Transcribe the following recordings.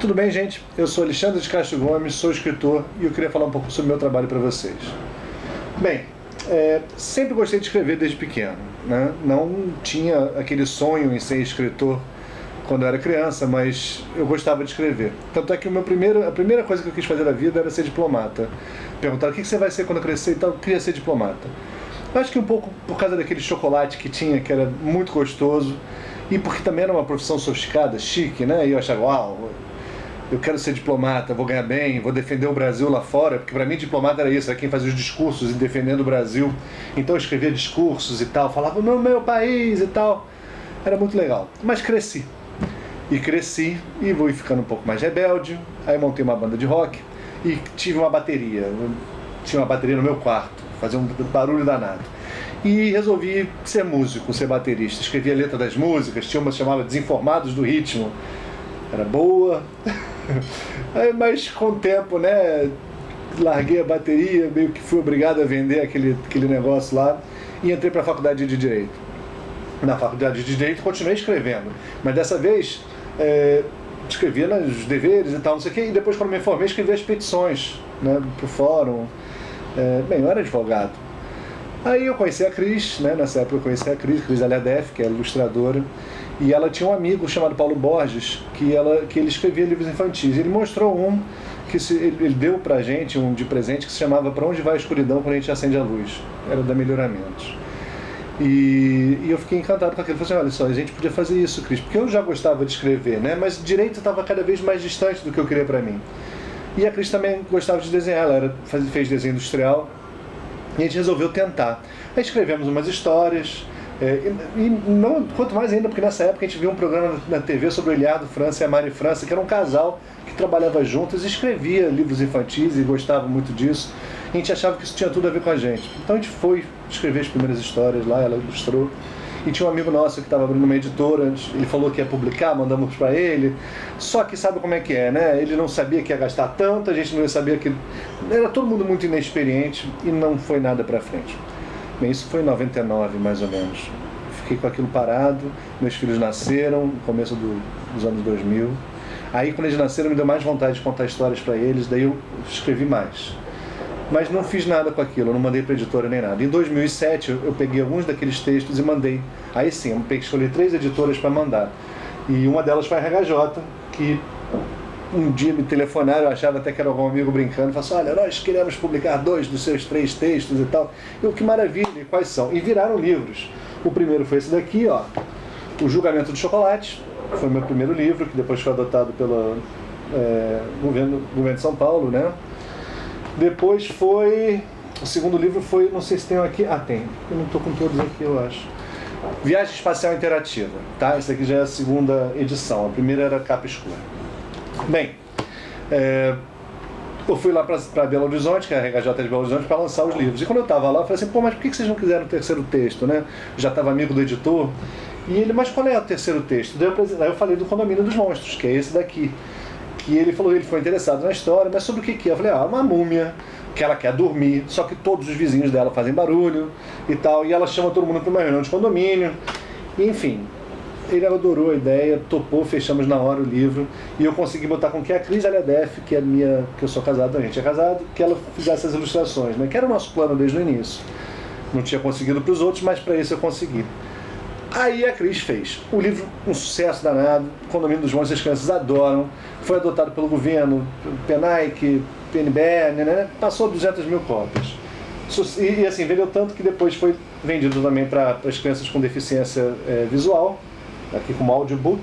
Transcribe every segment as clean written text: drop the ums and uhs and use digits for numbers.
Tudo bem, gente? Eu sou Alexandre de Castro Gomes, sou escritor e eu queria falar um pouco sobre o meu trabalho para vocês. Bem, sempre gostei de escrever desde pequeno, né? Não tinha aquele sonho em ser escritor quando eu era criança, mas eu gostava de escrever. Tanto é que a primeira coisa que eu quis fazer na vida era ser diplomata. Perguntaram, o que você vai ser quando crescer e tal? Eu queria ser diplomata. Eu acho que um pouco por causa daquele chocolate que tinha, que era muito gostoso, e porque também era uma profissão sofisticada, chique, né? E eu achava, uau, eu quero ser diplomata, vou ganhar bem, vou defender o Brasil lá fora, porque para mim diplomata era isso, era quem fazia os discursos e defendendo o Brasil. Então eu escrevia discursos e tal, falava no meu país e tal. Era muito legal. Mas cresci. E cresci e fui ficando um pouco mais rebelde. Aí montei uma banda de rock e tive uma bateria. Tinha uma bateria no meu quarto, fazia um barulho danado. E resolvi ser músico, ser baterista. Escrevia a letra das músicas, tinha uma que chamava Desinformados do Ritmo. Era boa. Mas com o tempo, né, larguei a bateria, meio que fui obrigado a vender aquele negócio lá e entrei para a faculdade de Direito. Na faculdade de Direito continuei escrevendo, mas dessa vez escrevia nos deveres e tal, não sei o quê, e depois quando me formei escrevi as petições, né, pro fórum. Bem, eu era advogado. Aí eu conheci a Cris, né, nessa época eu conheci a Cris Aliadef, que é ilustradora, e ela tinha um amigo chamado Paulo Borges, que ele escrevia livros infantis. Ele mostrou um que ele deu pra gente, um de presente, que se chamava Pra Onde Vai a Escuridão Quando a Gente Acende a Luz. Era da Melhoramentos. E eu fiquei encantado com aquilo. Eu falei assim, olha só, a gente podia fazer isso, Cris, porque eu já gostava de escrever, né? Mas direito estava cada vez mais distante do que eu queria pra mim. E a Cris também gostava de desenhar, ela fez desenho industrial, e a gente resolveu tentar. Aí escrevemos umas histórias, e não, quanto mais ainda, porque nessa época a gente viu um programa na TV sobre o Eliardo França e a Mari França, que era um casal que trabalhava juntos e escrevia livros infantis e gostava muito disso. A gente achava que isso tinha tudo a ver com a gente. Então a gente foi escrever as primeiras histórias lá, ela ilustrou. E tinha um amigo nosso que estava abrindo uma editora, ele falou que ia publicar, mandamos para ele. Só que sabe como é que é, né? Ele não sabia que ia gastar tanto, a gente não ia saber que... Era todo mundo muito inexperiente e não foi nada para frente. Bem, isso foi em 99, mais ou menos. Fiquei com aquilo parado, meus filhos nasceram no começo dos anos 2000. Aí, quando eles nasceram, me deu mais vontade de contar histórias para eles, daí eu escrevi mais. Mas não fiz nada com aquilo, não mandei para editora nem nada. Em 2007, eu peguei alguns daqueles textos e mandei. Aí sim, eu escolhi 3 editoras para mandar. E uma delas foi a RHJ, que um dia me telefonaram, eu achava até que era algum amigo brincando, falou assim, olha, nós queremos publicar 2 dos seus 3 textos e tal. Eu, que maravilha, e quais são? E viraram livros. O primeiro foi esse daqui, ó, O Julgamento do Chocolate, foi meu primeiro livro, que depois foi adotado pelo governo de São Paulo, né? Depois foi, o segundo livro foi, não sei se tem aqui, tem, eu não estou com todos aqui, eu acho. Viagem Espacial Interativa, tá? Essa aqui já é a segunda edição, a primeira era capa escura. Bem, eu fui lá para Belo Horizonte, que é a RHJ de Belo Horizonte, para lançar os livros. E quando eu estava lá, eu falei assim, pô, mas por que vocês não quiseram o terceiro texto, né? Eu já estava amigo do editor. E ele, mas qual é o terceiro texto? Daí eu falei do Condomínio dos Monstros, que é esse daqui. Que ele falou, ele foi interessado na história, mas sobre o que é? Eu falei, uma múmia, que ela quer dormir, só que todos os vizinhos dela fazem barulho e tal, e ela chama todo mundo para uma reunião de condomínio, e, enfim. Ele adorou a ideia, topou, fechamos na hora o livro, e eu consegui botar com que a Cris Aliadef, que eu sou casado, a gente é casado, que ela fizesse as ilustrações, né? Que era o nosso plano desde o início. Não tinha conseguido para os outros, mas para isso eu consegui. Aí a Cris fez. O livro, um sucesso danado, Condomínio dos Monstros, as crianças adoram, foi adotado pelo governo, PENAIC, PNBR, né? Passou 200 mil cópias. E assim, vendeu tanto que depois foi vendido também para as crianças com deficiência visual, aqui como audiobook.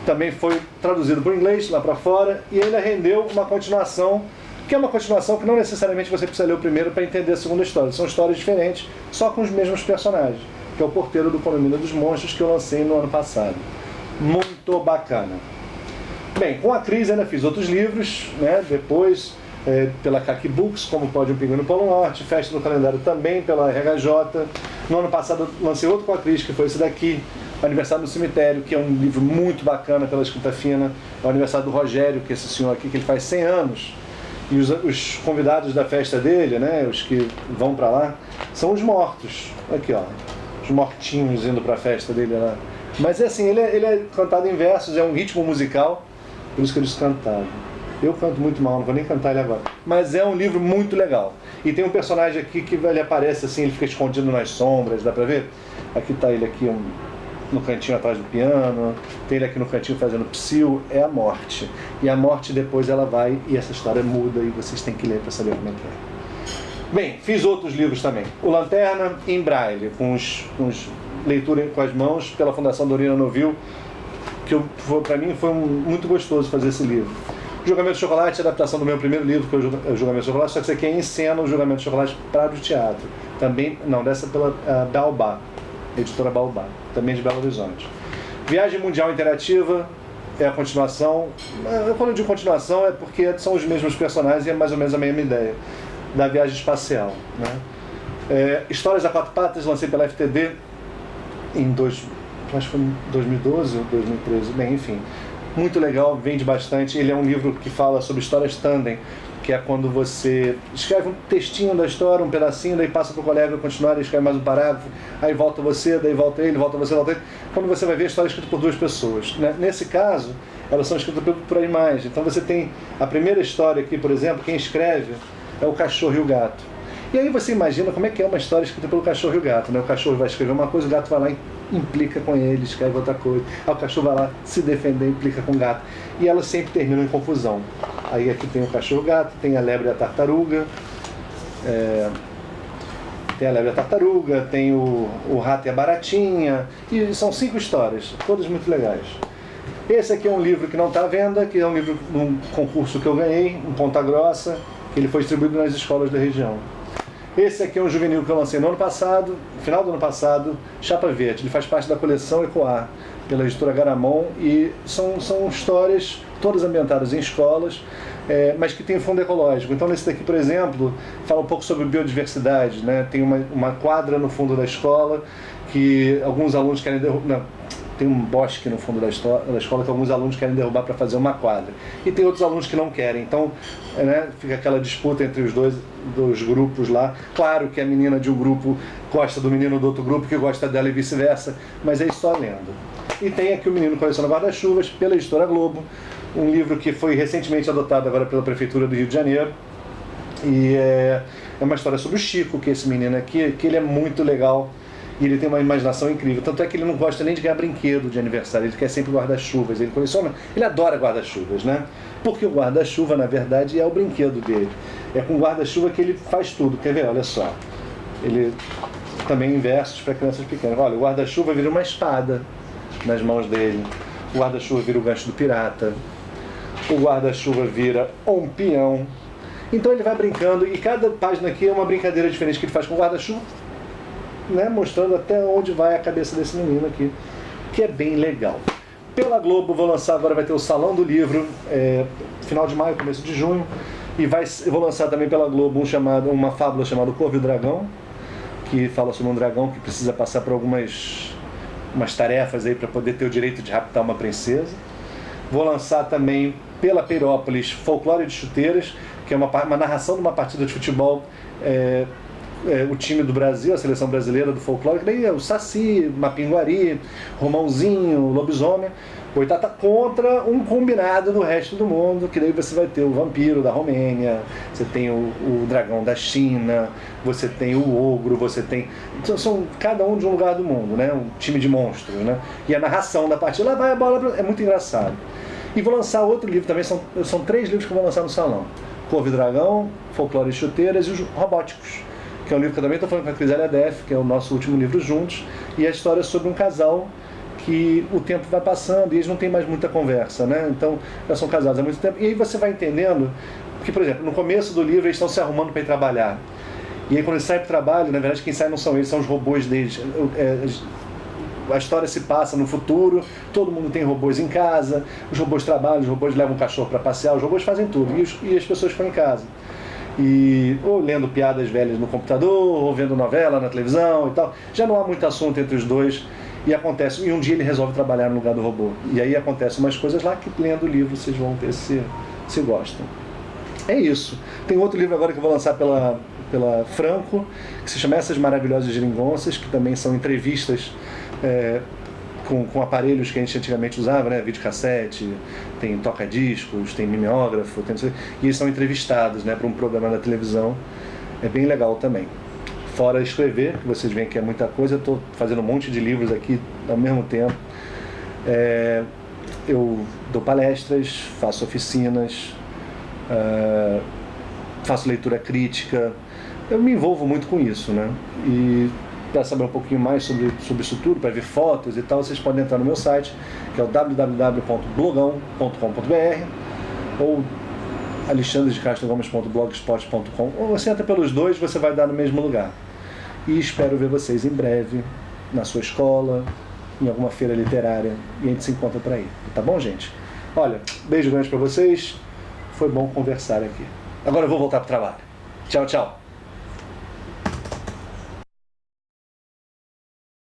Também foi traduzido para o inglês, lá para fora, e ainda rendeu uma continuação, que é uma continuação que não necessariamente você precisa ler o primeiro para entender a segunda história. São histórias diferentes, só com os mesmos personagens, que é o Porteiro do Condomínio dos Monstros, que eu lancei no ano passado. Muito bacana. Bem, com a Cris ainda fiz outros livros, né? Depois pela Kaki Books, como Pode um Pinguim no Polo Norte, Festa do Calendário também pela RHJ. No ano passado lancei outro com a Cris, que foi esse daqui, Aniversário do Cemitério, que é um livro muito bacana pela escrita fina. É o aniversário do Rogério, que é esse senhor aqui, que ele faz 100 anos. E os convidados da festa dele, né, os que vão para lá, são os mortos. Aqui, ó, os mortinhos indo para a festa dele lá. Mas é assim, ele é cantado em versos, é um ritmo musical, por isso que eu disse cantado. Eu canto muito mal, não vou nem cantar ele agora. Mas é um livro muito legal. E tem um personagem aqui que ele aparece assim, ele fica escondido nas sombras, dá pra ver? Aqui tá ele aqui no cantinho atrás do piano, tem ele aqui no cantinho fazendo psil, é a morte. E a morte depois ela vai e essa história muda e vocês têm que ler para saber como é que é. Bem, fiz outros livros também. O Lanterna em Braille, com leitura com as mãos, pela Fundação Dorina Novil, que para mim foi muito gostoso fazer esse livro. Julgamento de Chocolate, adaptação do meu primeiro livro, que é o Julgamento de Chocolate, só que isso aqui é em cena o Julgamento de Chocolate para o teatro. Também, não, dessa pela Baobá, editora Baobá, também de Belo Horizonte. Viagem Mundial Interativa é a continuação. Quando eu digo continuação é porque são os mesmos personagens e é mais ou menos a mesma ideia da viagem espacial, né? Histórias a Quatro Patas, lancei pela FTD em acho que foi 2012 ou 2013, bem, enfim. Muito legal, vende bastante. Ele é um livro que fala sobre histórias tandem, que é quando você escreve um textinho da história, um pedacinho, daí passa para o colega continuar e escreve mais um parágrafo, aí volta você, daí volta ele, volta você, volta ele. Quando você vai ver a história escrita por duas pessoas, né? Nesse caso, elas são escritas por animais. Então você tem a primeira história aqui, por exemplo, quem escreve é o cachorro e o gato. E aí você imagina como é que é uma história escrita pelo cachorro e o gato, né? O cachorro vai escrever uma coisa, o gato vai lá e implica com ele, escreve outra coisa. Aí o cachorro vai lá se defender, implica com o gato. E elas sempre terminam em confusão. Aí aqui tem o cachorro e o gato, tem a lebre e a tartaruga. Tem a lebre e a tartaruga, tem o rato e a baratinha. E são 5 histórias, todas muito legais. Esse aqui é um livro que não está à venda, que é um livro de um concurso que eu ganhei, em Ponta Grossa, que ele foi distribuído nas escolas da região. Esse aqui é um juvenil que eu lancei no ano passado, no final do ano passado, Chapa Verde. Ele faz parte da coleção Ecoar, pela editora Garamond, e são histórias todas ambientadas em escolas, mas que tem fundo ecológico. Então nesse daqui, por exemplo, fala um pouco sobre biodiversidade, né? Tem uma quadra no fundo da escola que alguns alunos querem derrubar. Tem um bosque no fundo da escola que alguns alunos querem derrubar para fazer uma quadra. E tem outros alunos que não querem. Então, né, fica aquela disputa entre os dois grupos lá. Claro que a menina de um grupo gosta do menino do outro grupo, que gosta dela e vice-versa, mas é só lendo. E tem aqui o Menino Coleciona Guarda-Chuvas, pela editora Globo, um livro que foi recentemente adotado agora pela Prefeitura do Rio de Janeiro. E é uma história sobre o Chico, que é esse menino aqui, que ele é muito legal. E ele tem uma imaginação incrível. Tanto é que ele não gosta nem de ganhar brinquedo de aniversário, ele quer sempre guarda-chuvas. Ele coleciona, ele adora guarda-chuvas, né? Porque o guarda-chuva, na verdade, é o brinquedo dele. É com guarda-chuva que ele faz tudo. Quer ver? Olha só. Ele também em versos para crianças pequenas. Olha, o guarda-chuva vira uma espada nas mãos dele. O guarda-chuva vira o gancho do pirata. O guarda-chuva vira um peão. Então ele vai brincando e cada página aqui é uma brincadeira diferente que ele faz com o guarda-chuva, né, mostrando até onde vai a cabeça desse menino aqui, que é bem legal. Pela Globo, vou lançar agora, vai ter o Salão do Livro, final de maio, começo de junho, e eu vou lançar também pela Globo uma fábula chamada O Corvo e o Dragão, que fala sobre um dragão que precisa passar por umas tarefas aí para poder ter o direito de raptar uma princesa. Vou lançar também pela Peirópolis Folclore de Chuteiras, que é uma narração de uma partida de futebol, o time do Brasil, a seleção brasileira do folclore, que daí é o Saci, Mapinguari, Romãozinho, Lobisomem, Boitata, contra um combinado do resto do mundo, que daí você vai ter o vampiro da Romênia, você tem o dragão da China, você tem o ogro, você tem... Então, são cada um de um lugar do mundo, né? Um time de monstros, né? E a narração da partida, lá vai a bola, é muito engraçado. E vou lançar outro livro também, são 3 livros que eu vou lançar no salão. Corvo e Dragão, Folclore e Chuteiras e os Robóticos, que é um livro que eu também estou falando com a Crisélia Def, que é o nosso último livro juntos, e a história é sobre um casal que o tempo vai passando e eles não têm mais muita conversa, né? Então, já são casados há muito tempo. E aí você vai entendendo que, por exemplo, no começo do livro eles estão se arrumando para ir trabalhar. E aí quando eles saem para o trabalho, na verdade quem sai não são eles, são os robôs deles. A história se passa no futuro, todo mundo tem robôs em casa, os robôs trabalham, os robôs levam o cachorro para passear, os robôs fazem tudo, e as pessoas ficam em casa. Ou lendo piadas velhas no computador, ou vendo novela na televisão e tal. Já não há muito assunto entre os dois. E um dia ele resolve trabalhar no lugar do robô. E aí acontecem umas coisas lá que, lendo o livro, vocês vão ver se gostam. É isso. Tem outro livro agora que eu vou lançar pela Franco, que se chama Essas Maravilhosas Geringonças, que também são entrevistas com aparelhos que a gente antigamente usava, né? Videocassete, tem toca-discos, tem mimeógrafo, e eles são entrevistados, né, para um programa da televisão. É bem legal também. Fora escrever, que vocês veem que é muita coisa, eu estou fazendo um monte de livros aqui ao mesmo tempo. Eu dou palestras, faço oficinas, faço leitura crítica. Eu me envolvo muito com isso, né? E para saber um pouquinho mais sobre isso tudo, para ver fotos e tal, vocês podem entrar no meu site, que é o www.blogão.com.br ou alexandredecastrogomes.blogspot.com, ou você entra pelos dois, você vai dar no mesmo lugar. E espero ver vocês em breve, na sua escola, em alguma feira literária, e a gente se encontra por aí. Tá bom, gente? Olha, beijo grande para vocês, foi bom conversar aqui. Agora eu vou voltar pro trabalho. Tchau, tchau.